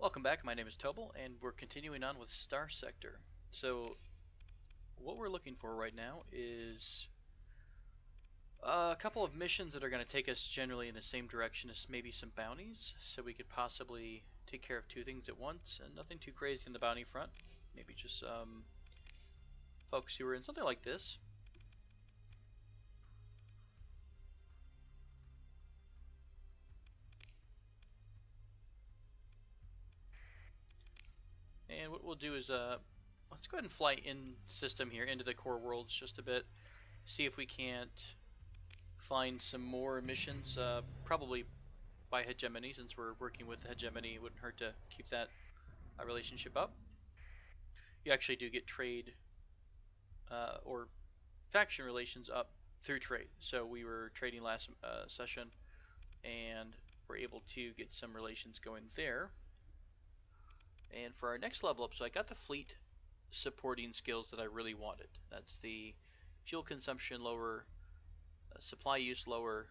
Welcome back, my name is Tobal, and we're continuing on with Starsector. So, what we're looking for right now is a couple of missions that are going to take us generally in the same direction as maybe some bounties, so we could possibly take care of two things at once, and nothing too crazy in the bounty front. Maybe just folks who are in something like this. And what we'll do is, let's go ahead and fly in system here into the core worlds just a bit, see if we can't find some more missions, probably by hegemony, since we're working with the hegemony. It wouldn't hurt to keep that relationship up. You actually do get trade or faction relations up through trade. So we were trading last session and we're able to get some relations going there. And for our next level up, so I got the fleet supporting skills that I really wanted. That's the fuel consumption lower, supply use lower,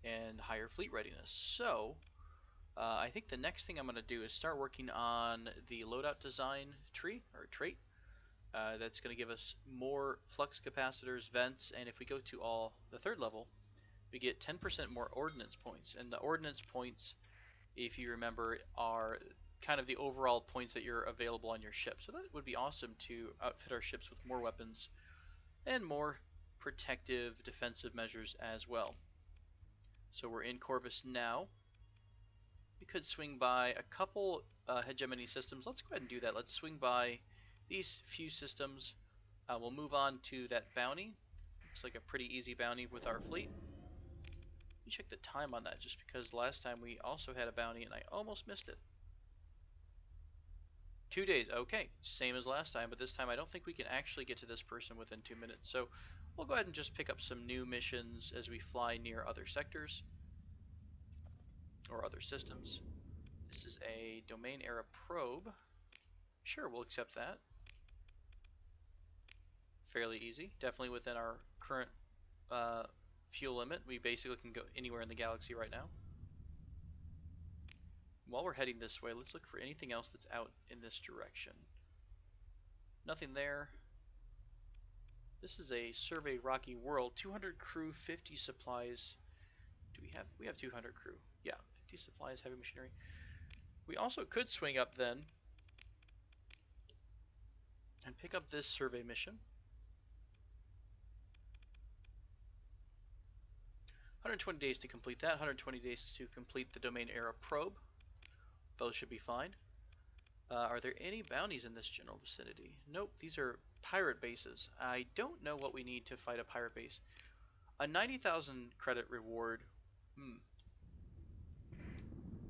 and higher fleet readiness. So I think the next thing I'm going to do is start working on the loadout design tree or trait. That's going to give us more flux capacitors, vents, and if we go to the third level, we get 10% more ordnance points. And the ordnance points, if you remember, are kind of the overall points that you're available on your ship. So that would be awesome to outfit our ships with more weapons and more protective defensive measures as well. So we're in Corvus now. We could swing by a couple hegemony systems. Let's go ahead and do that. Let's swing by these few systems. We'll move on to that bounty. Looks like a pretty easy bounty with our fleet. Let me check the time on that, just because last time we also had a bounty and I almost missed it. 2 days, okay, same as last time, but this time I don't think we can actually get to this person within 2 minutes. So we'll go ahead and just pick up some new missions as we fly near other sectors or other systems. This is a domain era probe. Sure, we'll accept that. Fairly easy, definitely within our current fuel limit. We basically can go anywhere in the galaxy right now. While we're heading this way, let's look for anything else that's out in this direction. Nothing there. This is a survey rocky world. 200 crew, 50 supplies. Do we have? We have 200 crew. Yeah, 50 supplies, heavy machinery. We also could swing up then and pick up this survey mission. 120 days to complete that. 120 days to complete the domain era probe. Those should be fine. Are there any bounties in this general vicinity? Nope, these are pirate bases. I don't know what we need to fight a pirate base. A 90,000 credit reward.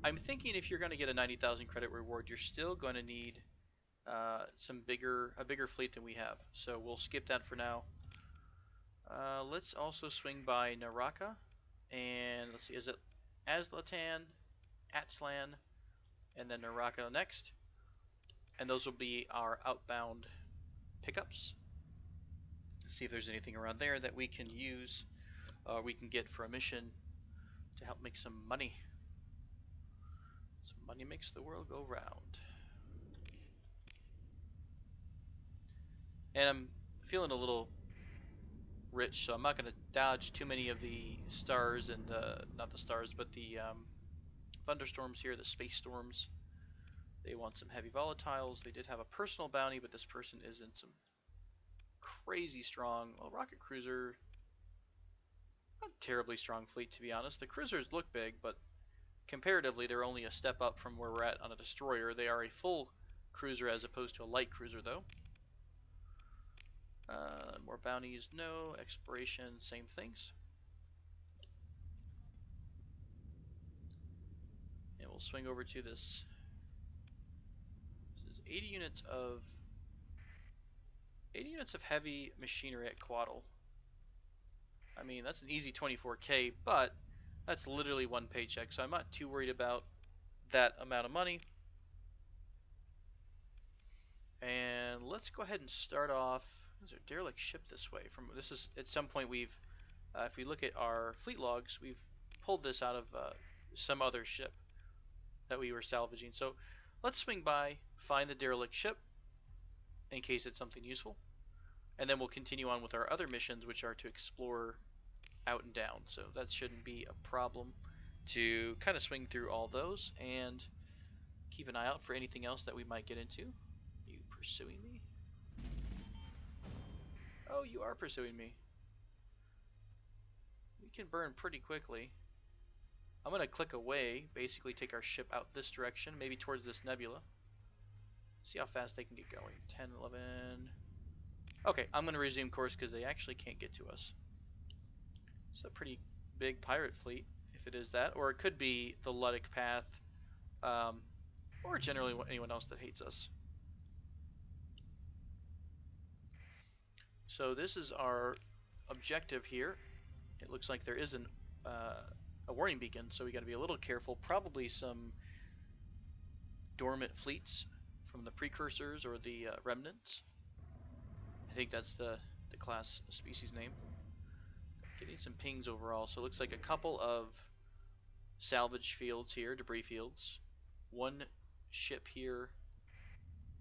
I'm thinking if you're going to get a 90,000 credit reward, you're still going to need a bigger fleet than we have. So we'll skip that for now. Let's also swing by Naraka, and let's see, is it Azlatan, Atslan, and then Naraka next, and those will be our outbound pickups. Let's see if there's anything around there that we can use, we can get for a mission to help make some money. So money makes the world go round. And I'm feeling a little rich, so I'm not going to dodge too many of the stars and not the stars, but the thunderstorms here, the space storms. They want some heavy volatiles. They did have a personal bounty, but this person is in some crazy strong, well, rocket cruiser, not terribly strong fleet, to be honest. The cruisers look big, but comparatively they're only a step up from where we're at on a destroyer. They are a full cruiser as opposed to a light cruiser, though. More bounties, no. Exploration, same things. And we'll swing over to this. This is 80 units of heavy machinery at Quaddle. I mean, that's an easy 24K, but that's literally one paycheck, so I'm not too worried about that amount of money. And let's go ahead and start off. There's a derelict ship this way. This is at some point we've, if we look at our fleet logs, we've pulled this out of some other ship that we were salvaging. So let's swing by, find the derelict ship, in case it's something useful, and then we'll continue on with our other missions, which are to explore out and down. So that shouldn't be a problem to kind of swing through all those and keep an eye out for anything else that we might get into. You pursuing me? Oh, you are pursuing me. We can burn pretty quickly. I'm going to click away, basically take our ship out this direction, maybe towards this nebula. See how fast they can get going. 10, 11... Okay, I'm going to resume course because they actually can't get to us. It's a pretty big pirate fleet, if it is that. Or it could be the Ludic Path, or generally anyone else that hates us. So this is our objective here. It looks like there is a warning beacon, so we got to be a little careful. Probably some dormant fleets from the precursors or the remnants. I think that's the class species name. Getting some pings overall, so it looks like a couple of salvage fields here, debris fields. One ship here.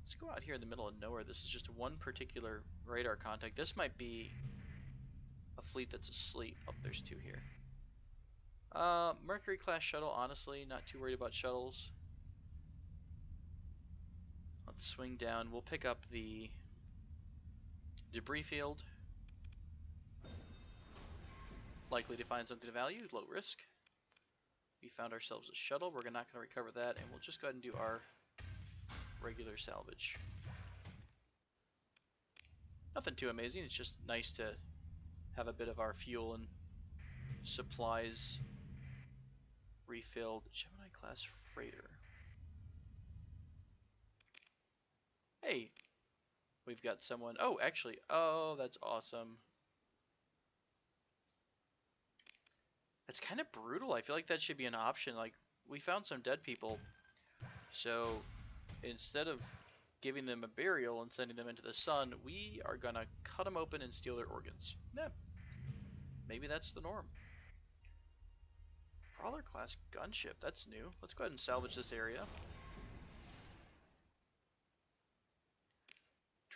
Let's go out here in the middle of nowhere. This is just one particular radar contact. This might be a fleet that's asleep. Oh, there's two here. Mercury class shuttle, honestly, not too worried about shuttles. Let's swing down. We'll pick up the debris field. Likely to find something of value, low risk. We found ourselves a shuttle. We're not going to recover that, and we'll just go ahead and do our regular salvage. Nothing too amazing. It's just nice to have a bit of our fuel and supplies refilled. Gemini class freighter. Hey, we've got someone. Oh, actually, oh, that's awesome. That's kind of brutal. I feel like that should be an option. Like, we found some dead people, so instead of giving them a burial and sending them into the sun, we are gonna cut them open and steal their organs. Yeah, maybe that's the norm. Brawler class gunship, that's new. Let's go ahead and salvage this area.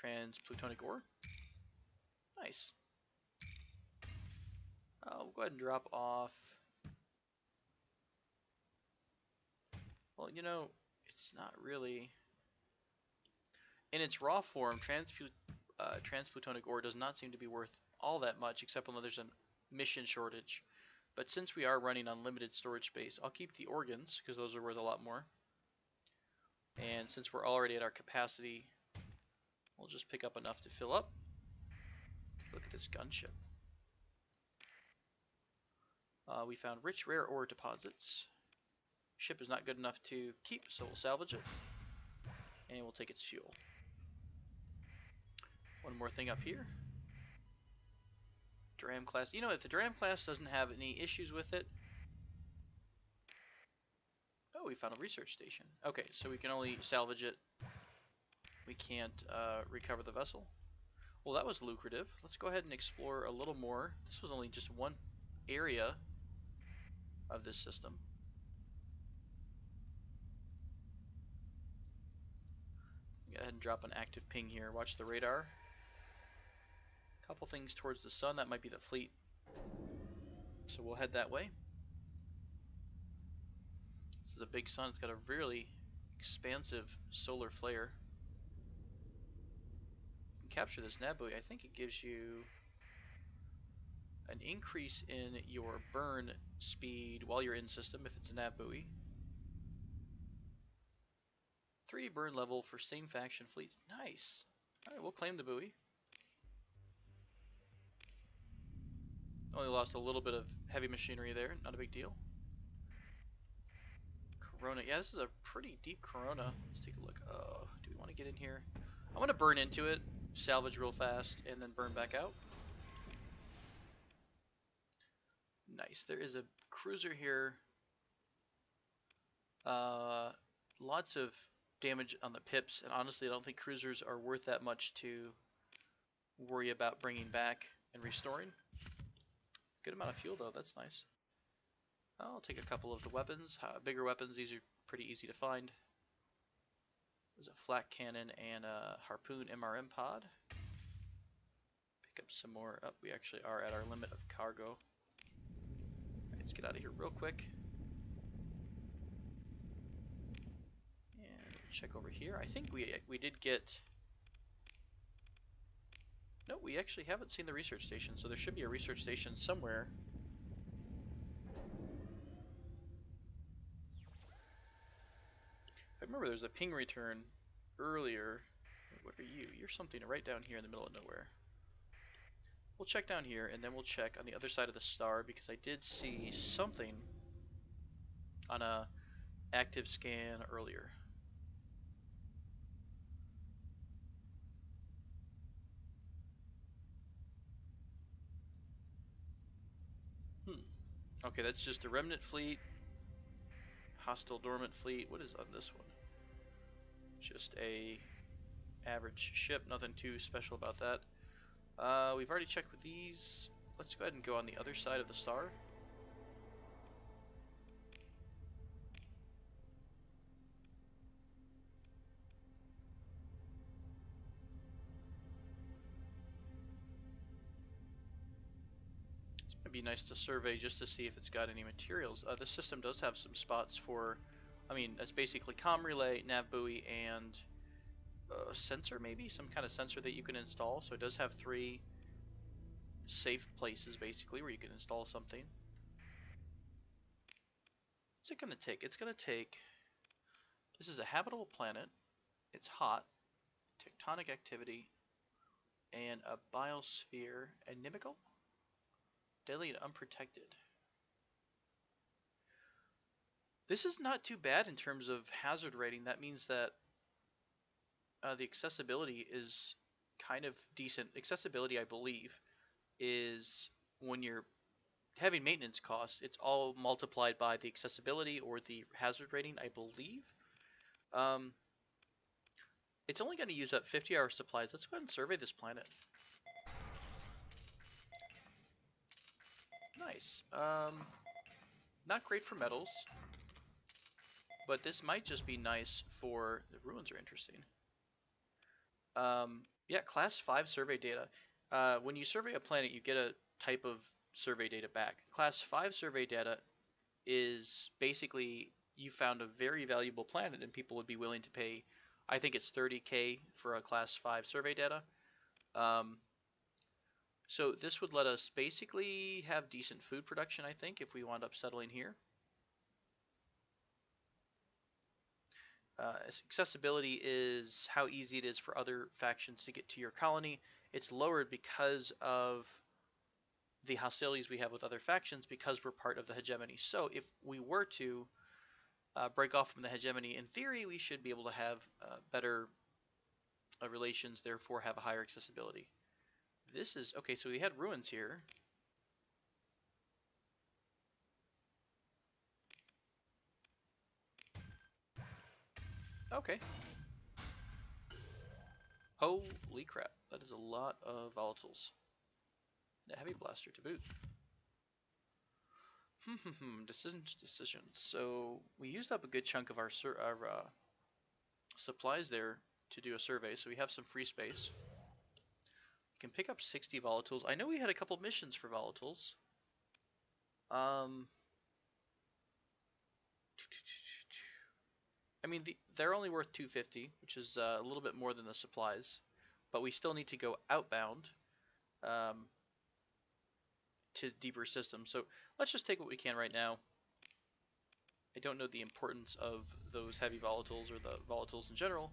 Transplutonic ore. Nice. We'll go ahead and drop off. Well, you know, it's not really... In its raw form, transplutonic ore does not seem to be worth all that much, except when there's a mission shortage. But since we are running on limited storage space, I'll keep the organs, because those are worth a lot more. And since we're already at our capacity, we'll just pick up enough to fill up. Look at this gunship. We found rich rare ore deposits. Ship is not good enough to keep, so we'll salvage it. And we'll take its fuel. One more thing up here. Dram class. You know, if the Dram class doesn't have any issues with it... Oh, we found a research station. Okay, so we can only salvage it. We can't recover the vessel. Well, that was lucrative. Let's go ahead and explore a little more. This was only just one area of this system. Go ahead and drop an active ping here. Watch the radar. Couple things towards the sun. That might be the fleet. So we'll head that way. This is a big sun. It's got a really expansive solar flare. You can capture this nav buoy. I think it gives you an increase in your burn speed while you're in system if it's a nav buoy. 3 burn level for same faction fleets. Nice. Alright, we'll claim the buoy. Only lost a little bit of heavy machinery there. Not a big deal. Corona. Yeah, this is a pretty deep Corona. Let's take a look. Oh, do we want to get in here? I want to burn into it, salvage real fast, and then burn back out. Nice. There is a cruiser here. Lots of damage on the pips, and honestly I don't think cruisers are worth that much to worry about bringing back and restoring. Good amount of fuel though, that's nice. I'll take a couple of the weapons. Bigger weapons, these are pretty easy to find. There's a flak cannon and a harpoon MRM pod. Pick up some more. Oh, we actually are at our limit of cargo. Right, let's get out of here real quick. And check over here. I think we did get... No, we actually haven't seen the research station, so there should be a research station somewhere. I remember there's a ping return earlier. What are you? You're something right down here in the middle of nowhere. We'll check down here, and then we'll check on the other side of the star, because I did see something on a active scan earlier. Okay, that's just a remnant fleet. Hostile dormant fleet. What is on this one? Just a average ship. Nothing too special about that. We've already checked with these. Let's go ahead and go on the other side of the star. It'd be nice to survey just to see if it's got any materials. The system does have some spots for, I mean, that's basically comm relay, nav buoy, and sensor maybe? Some kind of sensor that you can install. So it does have 3 safe places basically where you can install something. What's it going to take? It's going to take, this is a habitable planet, it's hot, tectonic activity, and a biosphere, inimical? Deadly and unprotected. This is not too bad in terms of hazard rating. That means that the accessibility is kind of decent. Accessibility, I believe, is when you're having maintenance costs, it's all multiplied by the accessibility or the hazard rating, I believe. It's only going to use up 50-hour supplies. Let's go ahead and survey this planet. Nice. Not great for metals, but this might just be nice for... The ruins are interesting. Yeah, class 5 survey data. When you survey a planet, you get a type of survey data back. Class 5 survey data is basically you found a very valuable planet and people would be willing to pay, I think it's 30K for a class 5 survey data. So this would let us basically have decent food production, I think, if we wound up settling here. Accessibility is how easy it is for other factions to get to your colony. It's lowered because of the hostilities we have with other factions because we're part of the hegemony. So if we were to break off from the hegemony, in theory, we should be able to have better relations, therefore have a higher accessibility. This is, okay, so we had ruins here. Okay. Holy crap, that is a lot of volatiles. And a heavy blaster to boot. Decisions. So we used up a good chunk of our supplies there to do a survey, so we have some free space. We can pick up 60 volatiles. I know we had a couple missions for volatiles. I mean, they're only worth 250, which is a little bit more than the supplies, but we still need to go outbound to deeper systems. So let's just take what we can right now. I don't know the importance of those heavy volatiles or the volatiles in general.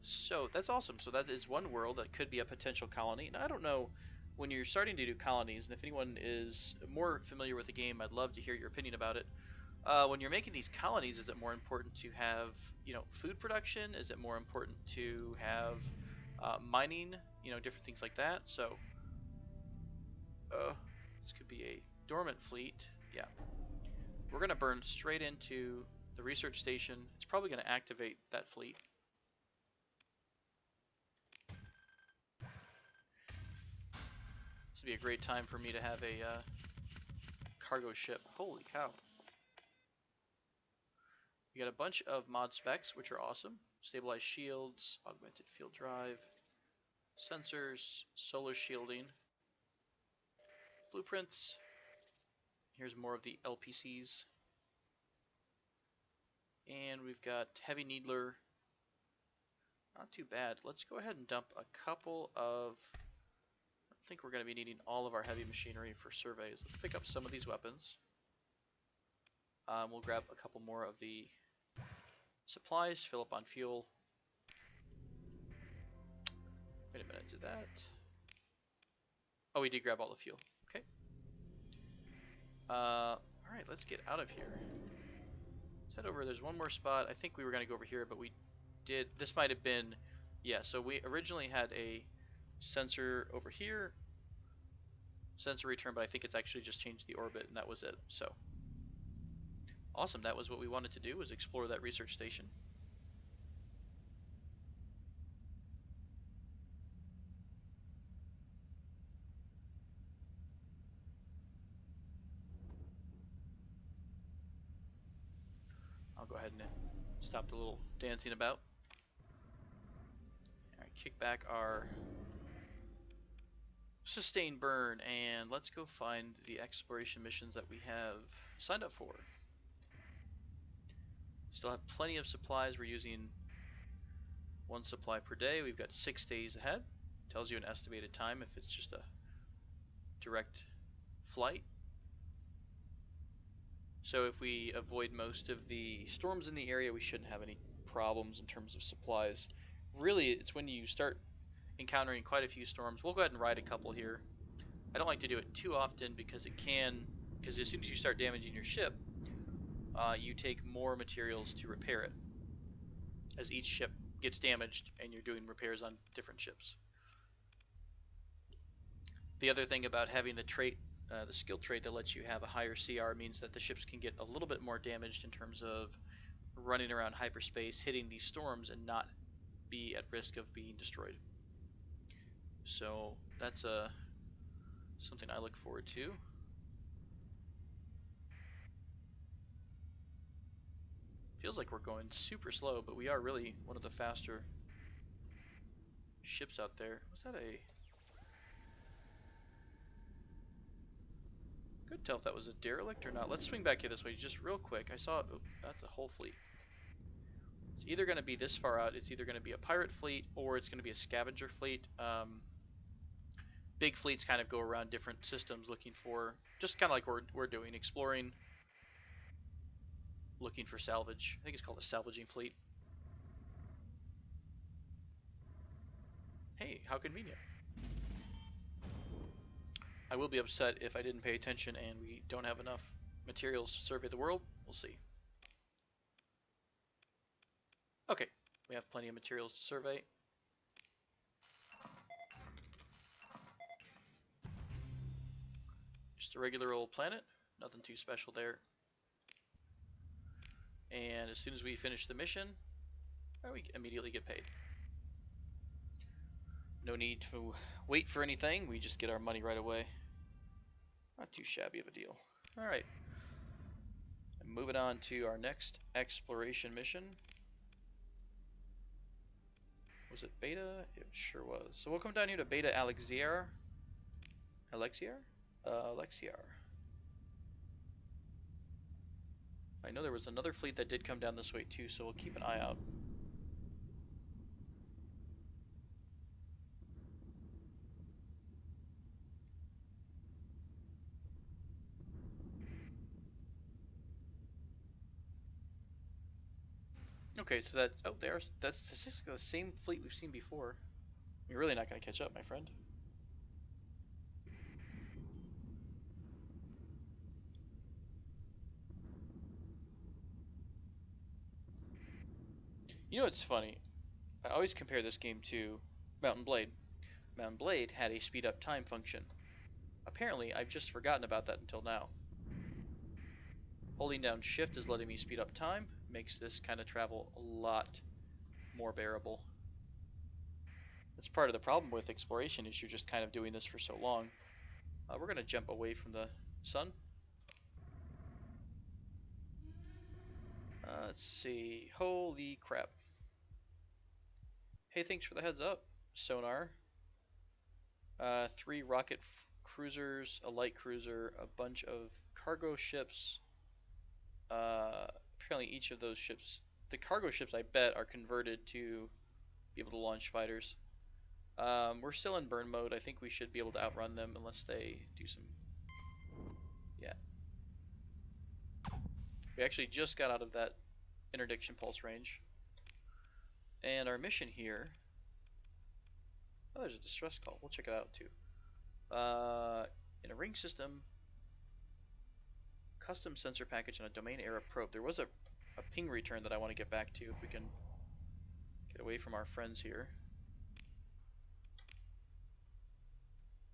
So that's awesome. So that is one world that could be a potential colony. And I don't know, when you're starting to do colonies, and if anyone is more familiar with the game, I'd love to hear your opinion about it. When you're making these colonies, is it more important to have, food production? Is it more important to have mining, different things like that? So this could be a dormant fleet. Yeah. We're going to burn straight into the research station. It's probably going to activate that fleet. This would be a great time for me to have a cargo ship. Holy cow. We got a bunch of mod specs, which are awesome. Stabilized shields, augmented field drive, sensors, solar shielding, blueprints. Here's more of the LPCs. And we've got heavy needler. Not too bad. Let's go ahead and dump a couple of... I think we're going to be needing all of our heavy machinery for surveys. Let's pick up some of these weapons. We'll grab a couple more of the supplies, fill up on fuel. Wait a minute, did that? Oh, we did grab all the fuel. Okay. Alright, let's get out of here. Let's head over. There's one more spot. I think we were going to go over here, but we did. This might have been. Yeah, so we originally had a sensor over here. Sensor return, but I think it's actually just changed the orbit, and that was it. So. Awesome. That was what we wanted to do, was explore that research station. I'll go ahead and stop the little dancing about. Alright, kick back our sustain burn, and let's go find the exploration missions that we have signed up for. Still have plenty of supplies. We're using 1 supply per day. We've got 6 days ahead. Tells you an estimated time if it's just a direct flight. So if we avoid most of the storms in the area, we shouldn't have any problems in terms of supplies. Really, it's when you start encountering quite a few storms. We'll go ahead and ride a couple here. I don't like to do it too often because as soon as you start damaging your ship, you take more materials to repair it as each ship gets damaged and you're doing repairs on different ships. The other thing about having the trait, the skill trait that lets you have a higher CR, means that the ships can get a little bit more damaged in terms of running around hyperspace, hitting these storms, and not be at risk of being destroyed. So that's something I look forward to. Feels like we're going super slow, but we are really one of the faster ships out there. Was that a... Couldn't tell if that was a derelict or not. Let's swing back here this way just real quick. I saw... Oh, that's a whole fleet. It's either going to be this far out. It's either going to be a pirate fleet or it's going to be a scavenger fleet. Big fleets kind of go around different systems looking for... Just kind of like we're doing. Exploring... Looking for salvage. I think it's called a salvaging fleet. Hey, how convenient. I will be upset if I didn't pay attention and we don't have enough materials to survey the world. We'll see. Okay, we have plenty of materials to survey. Just a regular old planet. Nothing too special there. And as soon as we finish the mission, we immediately get paid. No need to wait for anything, we just get our money right away. Not too shabby of a deal. Alright. Moving on to our next exploration mission. Was it Beta? It sure was. So we'll come down here to Beta Alexiar. Alexiar? Alexiar. I know there was another fleet that did come down this way too, so we'll keep an eye out. Okay, so that's this is the same fleet we've seen before. You're really not going to catch up, my friend. You know what's funny? I always compare this game to Mountain Blade. Mountain Blade had a speed up time function. Apparently, I've just forgotten about that until now. Holding down shift is letting me speed up time, makes this kind of travel a lot more bearable. That's part of the problem with exploration, is you're just kind of doing this for so long. We're going to jump away from the sun. Let's see. Holy crap. Hey, thanks for the heads up, Sonar. 3 rocket cruisers, a light cruiser, a bunch of cargo ships. Apparently each of those ships, the cargo ships I bet are converted to be able to launch fighters. We're still in burn mode. I think we should be able to outrun them unless they do some... Yeah. We actually just got out of that interdiction pulse range. And our mission here... Oh, there's a distress call. We'll check it out too. In a ring system, custom sensor package and a domain era probe. There was a ping return that I want to get back to if we can get away from our friends here.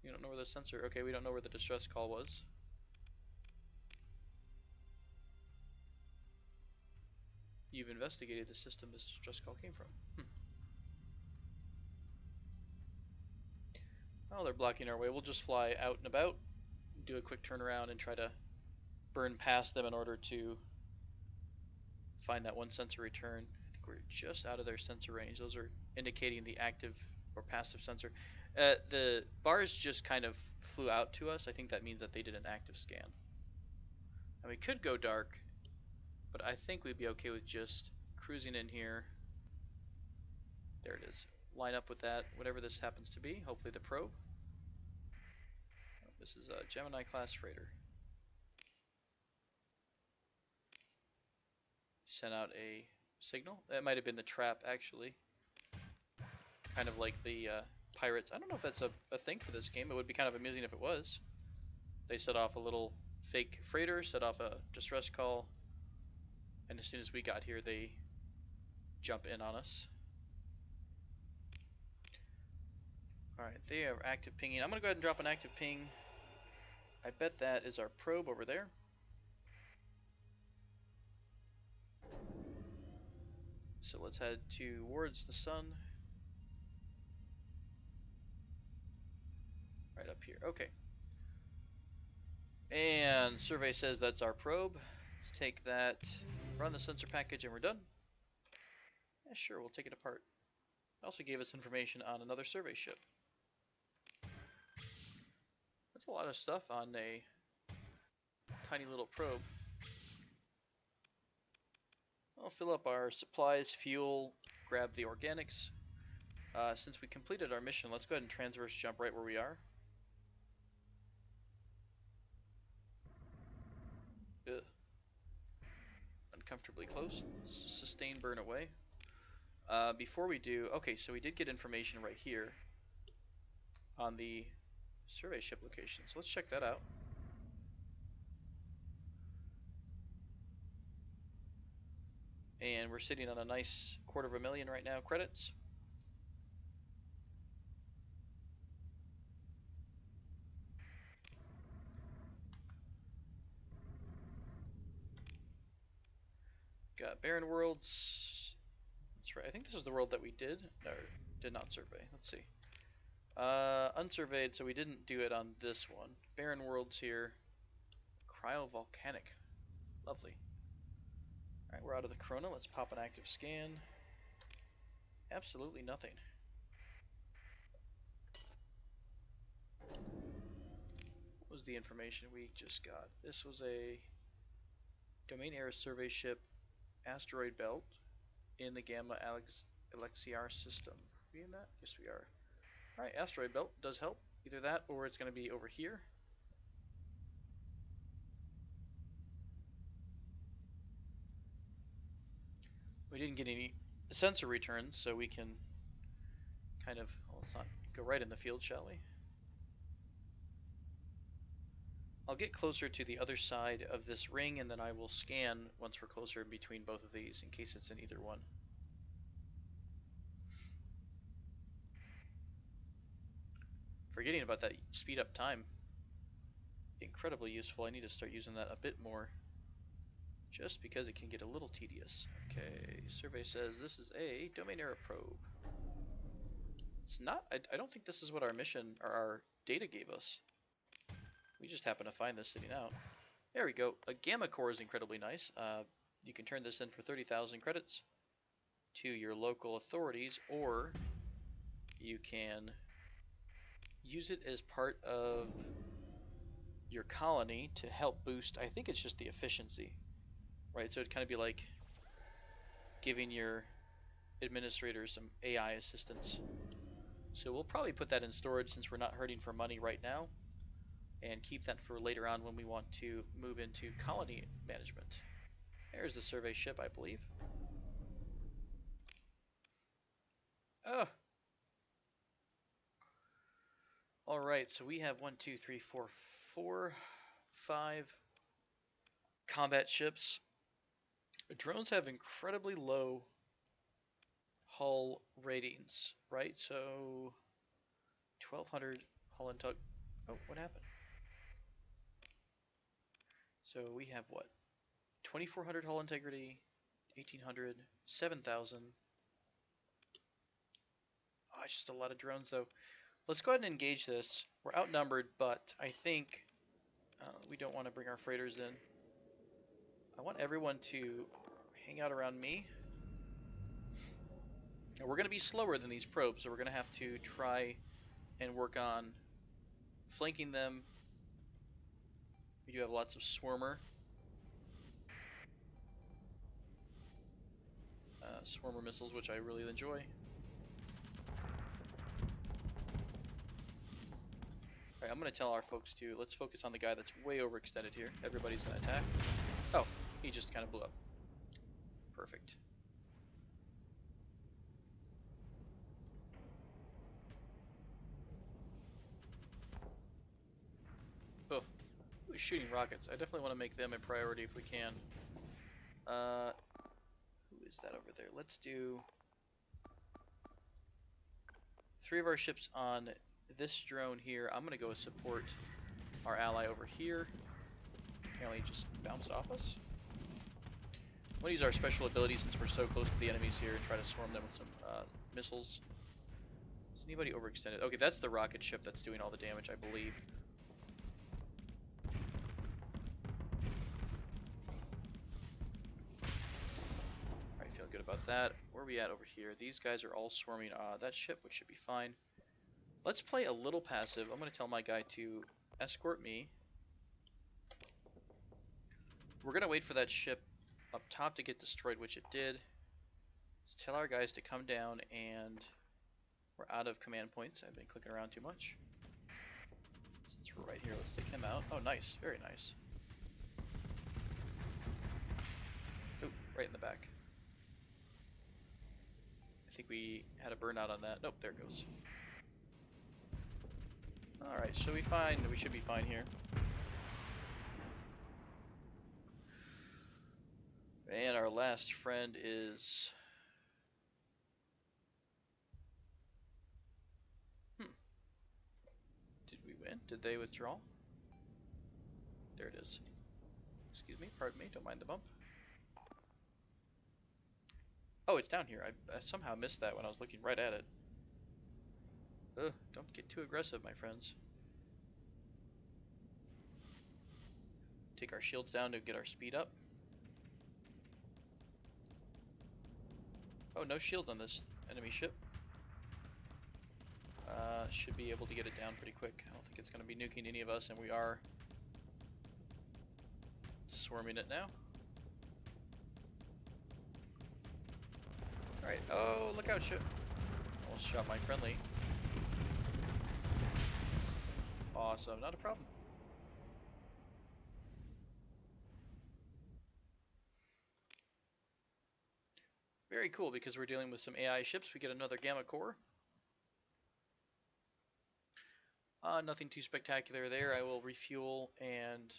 You don't know where the sensor... Okay, we don't know where the distress call was. You've investigated the system this distress call came from. Oh, they're blocking our way. We'll just fly out and about, do a quick turnaround, and try to burn past them in order to find that one sensor return. I think we're just out of their sensor range. Those are indicating the active or passive sensor. The bars just kind of flew out to us. I think that means that they did an active scan. And we could go dark, but I think we'd be okay with just cruising in here. There it is. Line up with that, whatever this happens to be. Hopefully the probe. This is a Gemini class freighter. Sent out a signal. That might have been the trap, actually. Kind of like the pirates. I don't know if that's a thing for this game. It would be kind of amusing if it was. They set off a little fake freighter, set off a distress call, and as soon as we got here, they jump in on us. Alright, they are active pinging. I'm going to go ahead and drop an active ping. I bet that is our probe over there. So let's head towards the sun. Right up here. Okay. And survey says that's our probe. Let's take that, run the sensor package, and we're done. Yeah, sure, we'll take it apart. It also gave us information on another survey ship. That's a lot of stuff on a tiny little probe. I'll fill up our supplies, fuel, grab the organics. Since we completed our mission, let's go ahead and transverse jump right where we are. Ugh. Uncomfortably close. Sustain burn away. Before we do, okay, so we did get information right here on the survey ship location. So let's check that out. And we're sitting on a nice $250,000 right now, credits. Got barren worlds. That's right. I think this is the world that we did or did not survey. Let's see. Unsurveyed, so we didn't do it on this one. Barren worlds here. Cryovolcanic. Lovely. Alright, we're out of the corona. Let's pop an active scan. Absolutely nothing. What was the information we just got? This was a domain era survey ship, asteroid belt, in the Gamma Alexiar system. Are we in that? Yes, we are. Alright, asteroid belt does help. Either that or it's going to be over here. We didn't get any sensor returns, so we can kind of, well, let's not go right in the field, shall we? I'll get closer to the other side of this ring, and then I will scan once we're closer in between both of these, in case it's in either one. Forgetting about that speed up time. Incredibly useful. I need to start using that a bit more, just because it can get a little tedious. Okay, survey says this is a domain era probe. It's not, I don't think this is what our mission, or our data gave us. We just happen to find this sitting out. There we go. A gamma core is incredibly nice. You can turn this in for 30,000 credits to your local authorities, or you can use it as part of your colony to help boost, I think it's just the efficiency, right? So it'd kind of be like giving your administrators some AI assistance. So we'll probably put that in storage since we're not hurting for money right now, and keep that for later on when we want to move into colony management. There's the survey ship, I believe. Oh. Alright, so we have 1, 2, 3, 4, 5 combat ships. Drones have incredibly low hull ratings, right? So 1200 hull and tug. Oh, what happened? So we have what? 2400 hull integrity, 1800, 7000. Oh, it's just a lot of drones though. Let's go ahead and engage this. We're outnumbered, but I think we don't want to bring our freighters in. I want everyone to hang out around me. And we're going to be slower than these probes, so we're going to have to try and work on flanking them. We do have lots of swarmer. Swarmer missiles, which I really enjoy. Alright, I'm going to tell our folks to, let's focus on the guy that's way overextended here. Everybody's going to attack. Oh, he just kind of blew up. Perfect. Oh, who's shooting rockets? I definitely want to make them a priority if we can. Who is that over there? Let's do 3 of our ships on this drone here. I'm going to go support our ally over here. Apparently just bounced off us. I'm going to use our special ability since we're so close to the enemies here and try to swarm them with some missiles. Is anybody overextended? Okay, that's the rocket ship that's doing all the damage, I believe. Alright, feel good about that. Where are we at over here? These guys are all swarming that ship, which should be fine. Let's play a little passive. I'm going to tell my guy to escort me. We're going to wait for that ship up top to get destroyed, which it did. Let's tell our guys to come down, and we're out of command points. I've been clicking around too much. Since we're right here, let's take him out. Oh, nice. Very nice. Ooh, right in the back. I think we had a burnout on that. Nope, there it goes. Alright, should we fine? We should be fine here. And our last friend is... Did we win? Did they withdraw? There it is. Excuse me, pardon me, don't mind the bump. Oh, it's down here. I somehow missed that when I was looking right at it. Ugh, don't get too aggressive, my friends. Take our shields down to get our speed up. Oh, no shields on this enemy ship. Should be able to get it down pretty quick. I don't think it's going to be nuking any of us, and we are swarming it now. Alright, oh, look out, ship. Almost shot my friendly. Awesome, not a problem. Very cool, because we're dealing with some AI ships. We get another Gamma Core. Nothing too spectacular there. I will refuel and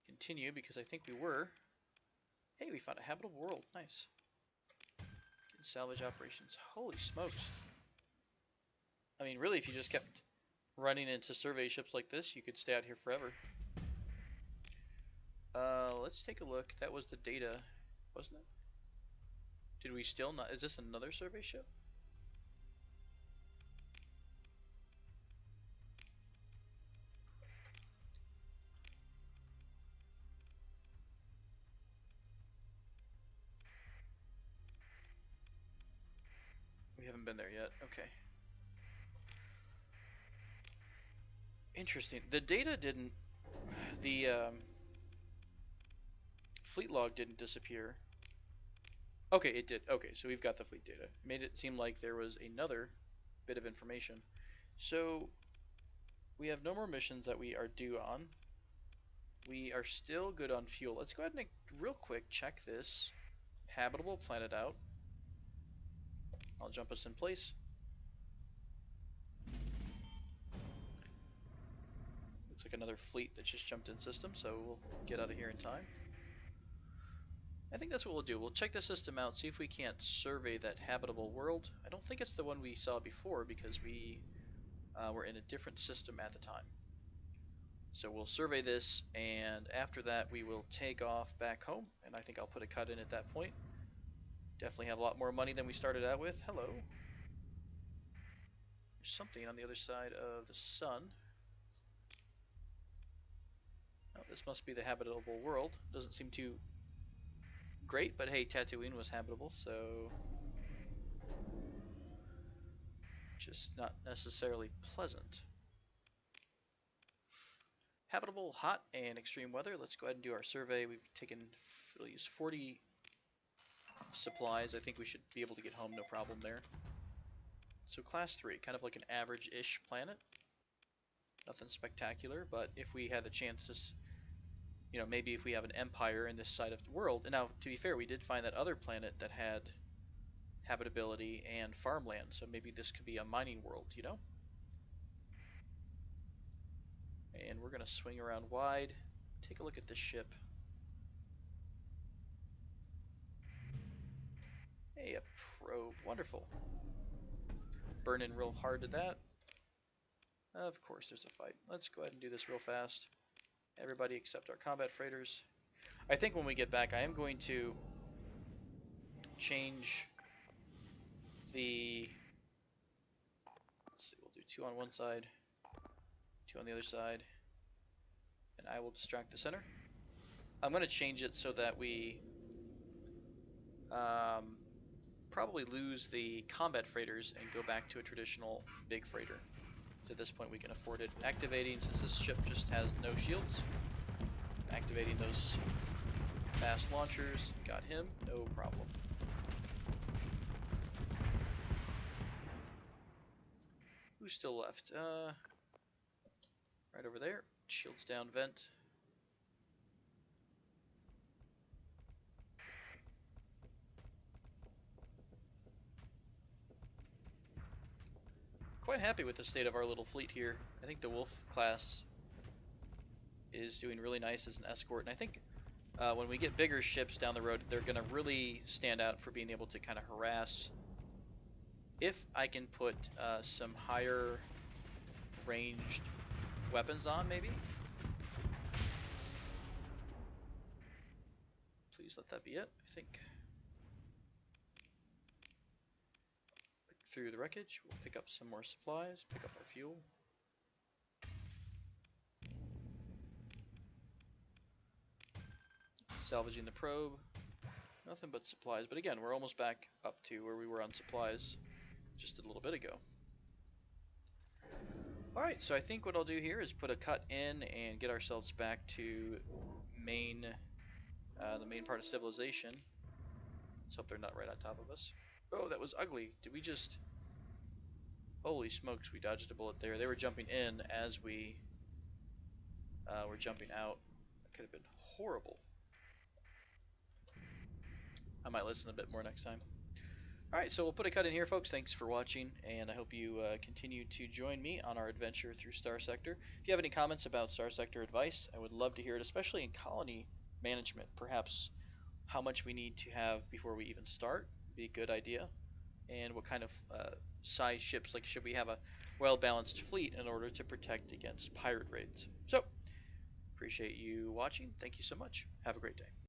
continue, because I think we were. Hey, we found a habitable world. Nice. Getting salvage operations. Holy smokes. I mean, really, if you just kept running into survey ships like this, you could stay out here forever. Let's take a look. That was the data, wasn't it? Did we still not? Is this another survey ship? We haven't been there yet. Okay. Interesting. The data didn't. The fleet log didn't disappear. Okay, it did. Okay, so we've got the fleet data. It made it seem like there was another bit of information. So we have no more missions that we are due on. We are still good on fuel. Let's go ahead and real quick check this habitable planet out. I'll jump us in place. Looks like another fleet that just jumped in system, so we'll get out of here in time. I think that's what we'll do. We'll check the system out, see if we can't survey that habitable world. I don't think it's the one we saw before because we were in a different system at the time. So we'll survey this, and after that we will take off back home, and I think I'll put a cut in at that point. Definitely have a lot more money than we started out with. Hello. There's something on the other side of the sun. Oh, this must be the habitable world. Doesn't seem too great, but hey, Tatooine was habitable, so just not necessarily pleasant. Habitable, hot, and extreme weather. Let's go ahead and do our survey. We've taken at least 40 supplies. I think we should be able to get home, no problem there. So class 3, kind of like an average-ish planet. Nothing spectacular, but if we had the chance to, you know, maybe if we have an empire in this side of the world. And now, to be fair, we did find that other planet that had habitability and farmland, so maybe this could be a mining world, you know? And we're going to swing around wide. Take a look at this ship. Hey, a probe. Wonderful. Burning real hard to that. Of course there's a fight. Let's go ahead and do this real fast. Everybody except our combat freighters. I think when we get back I am going to change the... Let's see, we'll do 2 on one side, 2 on the other side, and I will distract the center. I'm going to change it so that we probably lose the combat freighters and go back to a traditional big freighter. So at this point we can afford it. Activating, since this ship just has no shields, activating those fast launchers. Got him, no problem. Who's still left? Right over there. Shields down, vent. Quite happy with the state of our little fleet here. I think the Wolf class is doing really nice as an escort, and I think when we get bigger ships down the road, they're going to really stand out for being able to kind of harass. If I can put some higher ranged weapons on, maybe? Please let that be it, I think. Through the wreckage, we'll pick up some more supplies, pick up our fuel. Salvaging the probe. Nothing but supplies, but again, we're almost back up to where we were on supplies just a little bit ago. Alright, so I think what I'll do here is put a cut in and get ourselves back to the main part of civilization. Let's hope they're not right on top of us. Oh, that was ugly. Did we just... Holy smokes, we dodged a bullet there. They were jumping in as we were jumping out. That could have been horrible. I might listen a bit more next time. Alright, so we'll put a cut in here, folks. Thanks for watching, and I hope you continue to join me on our adventure through Starsector. If you have any comments about Starsector advice, I would love to hear it, especially in colony management. Perhaps how much we need to have before we even start would be a good idea. And what kind of size ships, like should we have a well-balanced fleet in order to protect against pirate raids. So, appreciate you watching. Thank you so much. Have a great day.